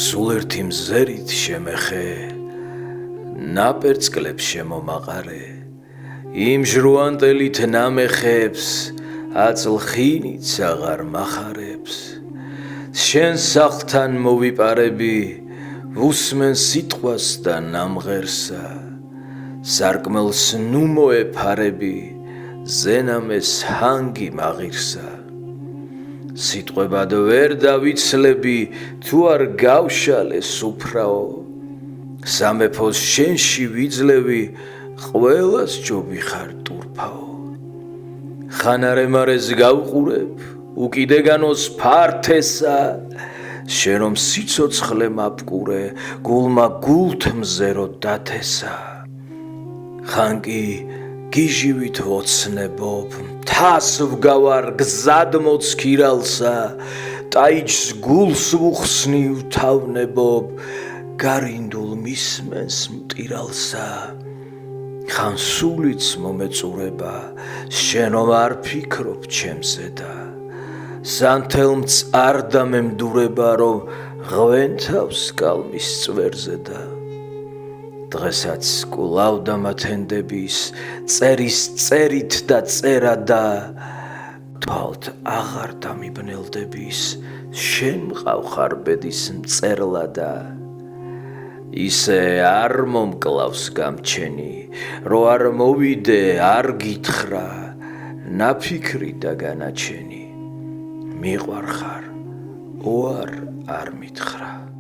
სულ ერთი მზერით შემეხე, ნაპერწკლებს შემომაყარე, იმ ჟრუანტელით ნამეხებს, აწლხინიც აღარ მახარებს. შენ სახლთან მოვიპარები, ვუსმენ სიტყვას და ნამღერსა, სარკმელს ნუ მოეფარები, ზენამეს ჰანგი მაღირსა. სიტყვებად ვერ დავიცლები, თუ არ გავშალე სუფრაო, სამეფოს შენში ვიძლევი, ყველას ჯობი ხარ ტურფაო. ხანარემარეს გავყურებ, უკიდეგანოს ფართესა, შენ რომ სიცოცხლე მაპკურე, გულმა გულთმზერო დათესა. ხან კი გიჟივით ვოცნებობ, მთას ვგავარ გზად მოცქირალსა, ტაიჯს გულს ვუხსნი ვთავნებობ, გარინდულ მისმენს მტირალსა. ხან სულიც მომეწურება, შენ რომ არ ფიქრობ ჩემსედა, სანთელ მწარ დამემდურება, რომ ღვენთავს კალმის წვერზედა. დღესაც კვლავ დამათენდების, წერის წერით და წერადა, თვალთ აღარ დამიბნელდების, შენ მყავხარ ბედის მწერლადა. ისე არ მომკლავს გამჩენი, რო არ მოვიდე არ გითხრა, ნაფიქრი და განაჩენი, მიყვარხარ, უარ არ მითხრა.